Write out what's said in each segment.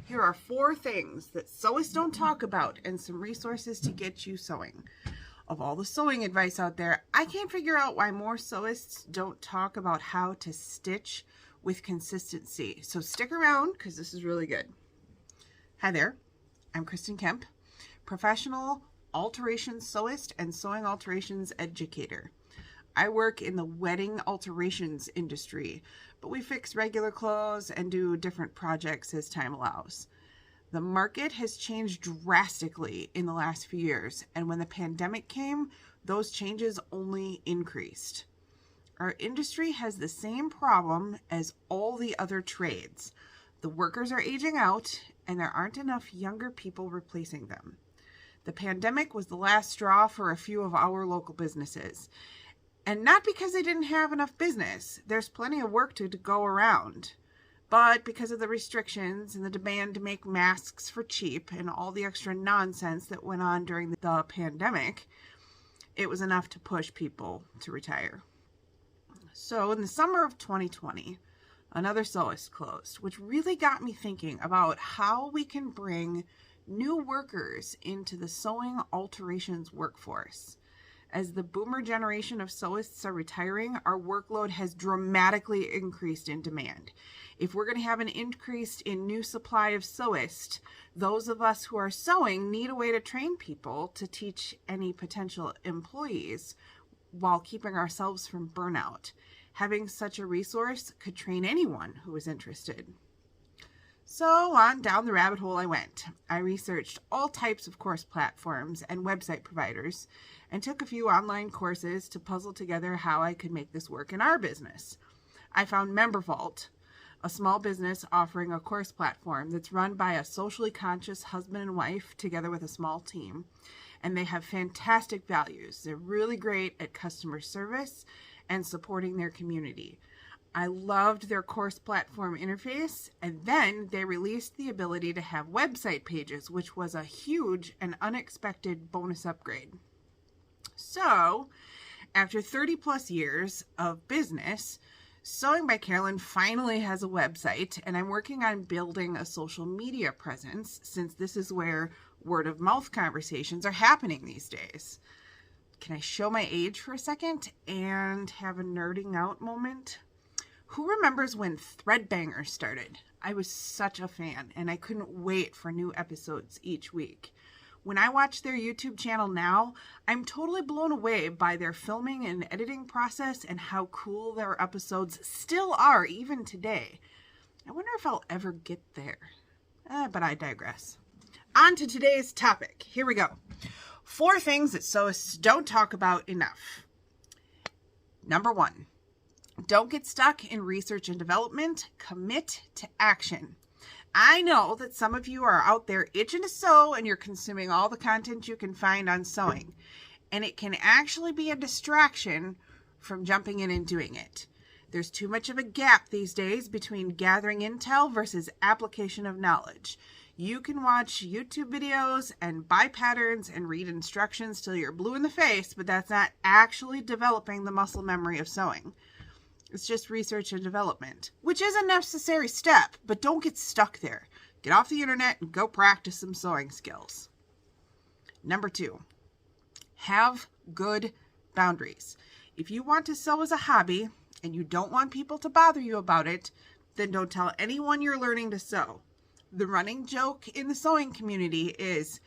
Here are 4 things that sewists don't talk about and some resources to get you sewing. Of all the sewing advice out there, I can't figure out why more sewists don't talk about how to stitch with consistency. So stick around because this is really good. Hi there, I'm Kristen Kemp, professional alterations sewist and sewing alterations educator. I work in the wedding alterations industry, but we fix regular clothes and do different projects as time allows. The market has changed drastically in the last few years, and when the pandemic came, those changes only increased. Our industry has the same problem as all the other trades. The workers are aging out, and there aren't enough younger people replacing them. The pandemic was the last straw for a few of our local businesses. And not because they didn't have enough business. There's plenty of work to go around. But because of the restrictions and the demand to make masks for cheap and all the extra nonsense that went on during the pandemic, it was enough to push people to retire. So in the summer of 2020, another sewist closed, which really got me thinking about how we can bring new workers into the sewing alterations workforce. As the boomer generation of sewists are retiring, our workload has dramatically increased in demand. If we're going to have an increase in new supply of sewists, those of us who are sewing need a way to train people to teach any potential employees while keeping ourselves from burnout. Having such a resource could train anyone who is interested. So on down the rabbit hole I went. I researched all types of course platforms and website providers and took a few online courses to puzzle together how I could make this work in our business. I found MemberVault, a small business offering a course platform that's run by a socially conscious husband and wife together with a small team, and they have fantastic values. They're really great at customer service and supporting their community. I loved their course platform interface, and then they released the ability to have website pages, which was a huge and unexpected bonus upgrade. So, after 30 plus years of business, Sewing by Carolyn finally has a website, and I'm working on building a social media presence since this is where word of mouth conversations are happening these days. Can I show my age for a second and have a nerding out moment? Who remembers when Threadbangers started? I was such a fan, and I couldn't wait for new episodes each week. When I watch their YouTube channel now, I'm totally blown away by their filming and editing process and how cool their episodes still are even today. I wonder if I'll ever get there. But I digress. On to today's topic. Here we go. 4 things that sewists don't talk about enough. Number 1. Don't get stuck in research and development. Commit to action. I know that some of you are out there itching to sew and you're consuming all the content you can find on sewing. And it can actually be a distraction from jumping in and doing it. There's too much of a gap these days between gathering intel versus application of knowledge. You can watch YouTube videos and buy patterns and read instructions till you're blue in the face, but that's not actually developing the muscle memory of sewing. It's just research and development, which is a necessary step, but don't get stuck there. Get off the internet and go practice some sewing skills. Number 2, have good boundaries. If you want to sew as a hobby and you don't want people to bother you about it, then don't tell anyone you're learning to sew. The running joke in the sewing community is,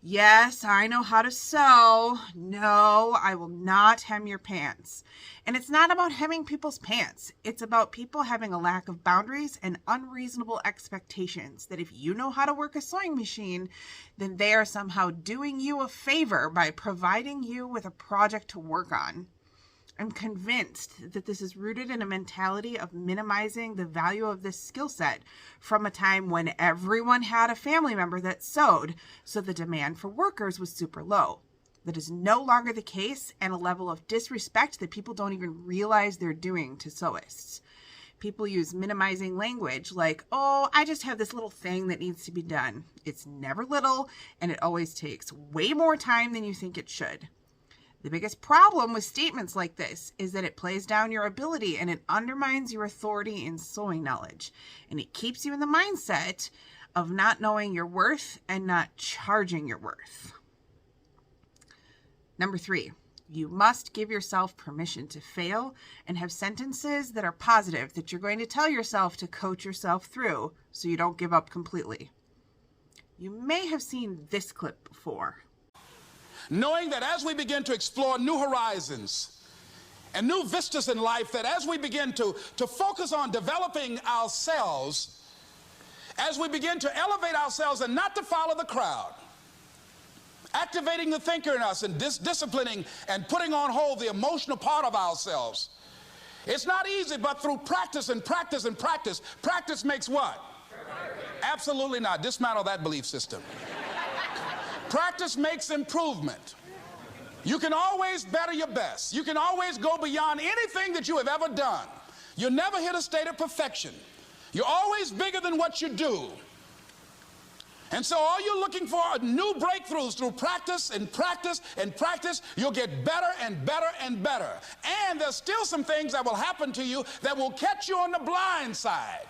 yes, I know how to sew. No, I will not hem your pants. And it's not about hemming people's pants. It's about people having a lack of boundaries and unreasonable expectations that if you know how to work a sewing machine, then they are somehow doing you a favor by providing you with a project to work on. I'm convinced that this is rooted in a mentality of minimizing the value of this skill set from a time when everyone had a family member that sewed, so the demand for workers was super low. That is no longer the case, and a level of disrespect that people don't even realize they're doing to sewists. People use minimizing language like, oh, I just have this little thing that needs to be done. It's never little, and it always takes way more time than you think it should. The biggest problem with statements like this is that it plays down your ability and it undermines your authority in sewing knowledge. And it keeps you in the mindset of not knowing your worth and not charging your worth. Number 3, you must give yourself permission to fail and have sentences that are positive that you're going to tell yourself to coach yourself through so you don't give up completely. You may have seen this clip before. Knowing that as we begin to explore new horizons and new vistas in life, that as we begin to focus on developing ourselves, as we begin to elevate ourselves and not to follow the crowd, activating the thinker in us and disciplining and putting on hold the emotional part of ourselves. It's not easy, but through practice and practice and practice, practice makes what? Absolutely not. Dismantle that belief system. Practice makes improvement. You can always better your best. You can always go beyond anything that you have ever done. You'll never hit a state of perfection. You're always bigger than what you do. And so all you're looking for are new breakthroughs through practice and practice and practice. You'll get better and better and better. And there's still some things that will happen to you that will catch you on the blind side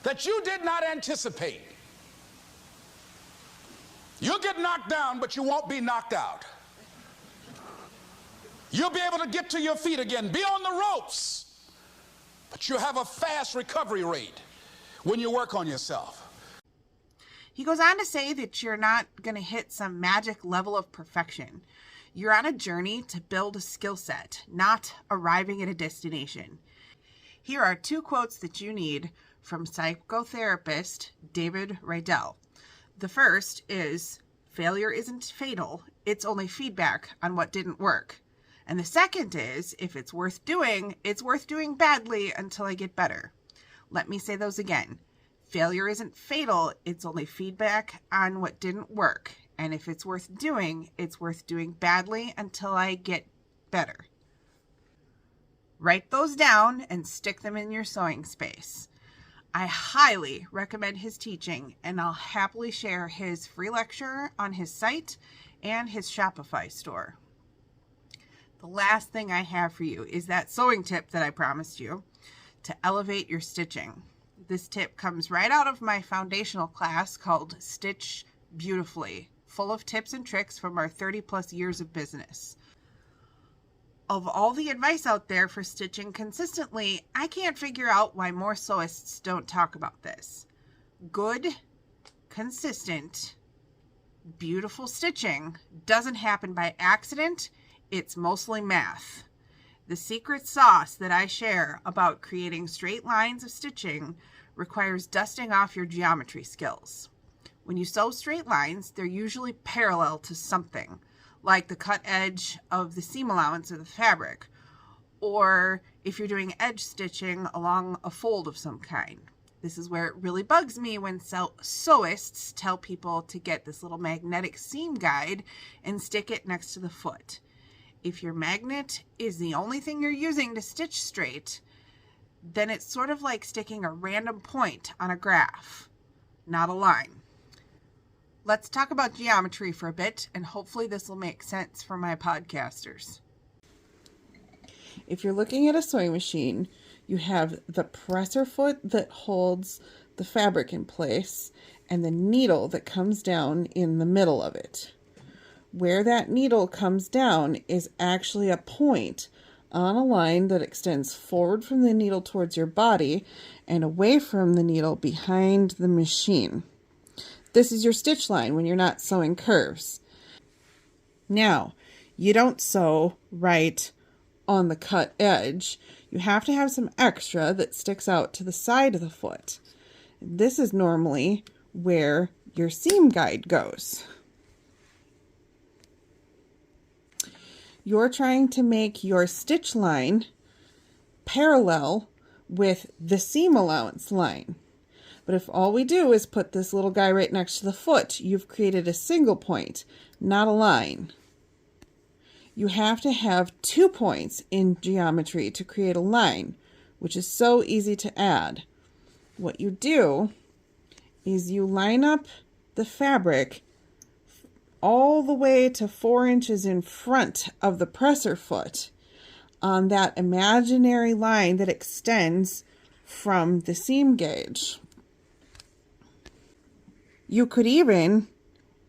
that you did not anticipate. You'll get knocked down, but you won't be knocked out. You'll be able to get to your feet again, be on the ropes, but you'll have a fast recovery rate when you work on yourself. He goes on to say that you're not going to hit some magic level of perfection. You're on a journey to build a skill set, not arriving at a destination. Here are 2 quotes that you need from psychotherapist David Rydell. The first is, failure isn't fatal, it's only feedback on what didn't work. And the second is, if it's worth doing badly until I get better. Let me say those again. Failure isn't fatal, it's only feedback on what didn't work. And if it's worth doing badly until I get better. Write those down and stick them in your sewing space. I highly recommend his teaching, and I'll happily share his free lecture on his site and his Shopify store. The last thing I have for you is that sewing tip that I promised you to elevate your stitching. This tip comes right out of my foundational class called Stitch Beautifully, full of tips and tricks from our 30+ years of business. Of all the advice out there for stitching consistently, I can't figure out why more sewists don't talk about this. Good, consistent, beautiful stitching doesn't happen by accident. It's mostly math. The secret sauce that I share about creating straight lines of stitching requires dusting off your geometry skills. When you sew straight lines, they're usually parallel to something, like the cut edge of the seam allowance of the fabric, or if you're doing edge stitching along a fold of some kind. This is where it really bugs me when sewists tell people to get this little magnetic seam guide and stick it next to the foot. If your magnet is the only thing you're using to stitch straight, then it's sort of like sticking a random point on a graph, not a line. Let's talk about geometry for a bit, and hopefully this will make sense for my podcasters. If you're looking at a sewing machine, you have the presser foot that holds the fabric in place and the needle that comes down in the middle of it. Where that needle comes down is actually a point on a line that extends forward from the needle towards your body and away from the needle behind the machine. This is your stitch line when you're not sewing curves. Now, you don't sew right on the cut edge. You have to have some extra that sticks out to the side of the foot. This is normally where your seam guide goes. You're trying to make your stitch line parallel with the seam allowance line. But if all we do is put this little guy right next to the foot, you've created a single point, not a line. You have to have 2 points in geometry to create a line, which is so easy to add. What you do is you line up the fabric all the way to 4 inches in front of the presser foot on that imaginary line that extends from the seam gauge. You could even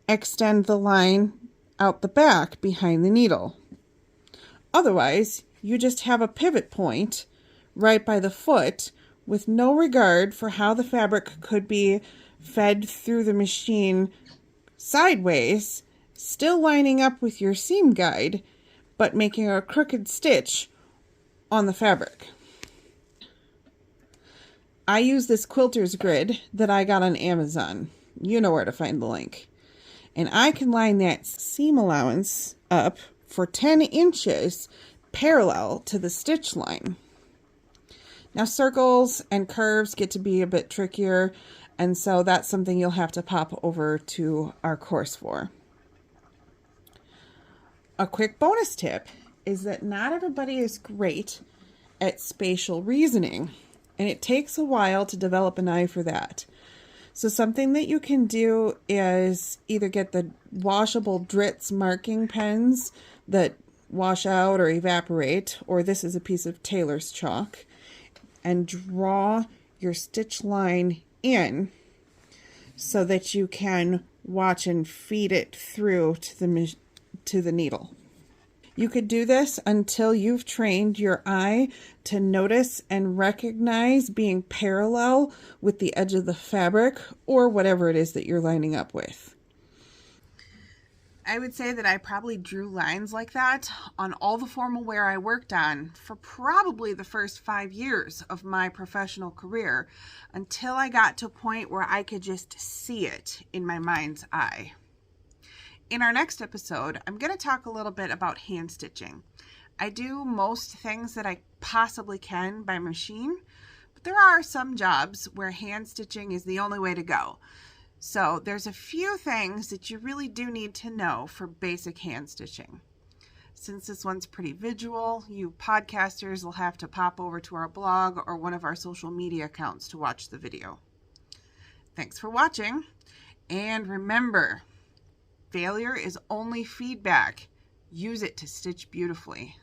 extend the line out the back behind the needle. Otherwise, you just have a pivot point right by the foot with no regard for how the fabric could be fed through the machine sideways, still lining up with your seam guide, but making a crooked stitch on the fabric. I use this quilter's grid that I got on Amazon. You know where to find the link. And I can line that seam allowance up for 10 inches parallel to the stitch line. Now circles and curves get to be a bit trickier, and so that's something you'll have to pop over to our course for. A quick bonus tip is that not everybody is great at spatial reasoning, and it takes a while to develop an eye for that. So something that you can do is either get the washable Dritz marking pens that wash out or evaporate, or this is a piece of tailor's chalk, and draw your stitch line in so that you can watch and feed it through to the needle. You could do this until you've trained your eye to notice and recognize being parallel with the edge of the fabric or whatever it is that you're lining up with. I would say that I probably drew lines like that on all the formal wear I worked on for probably the first 5 years of my professional career until I got to a point where I could just see it in my mind's eye. In our next episode, I'm going to talk a little bit about hand stitching. I do most things that I possibly can by machine, but there are some jobs where hand stitching is the only way to go. So there's a few things that you really do need to know for basic hand stitching. Since this one's pretty visual, you podcasters will have to pop over to our blog or one of our social media accounts to watch the video. Thanks for watching, and remember, failure is only feedback. Use it to stitch beautifully.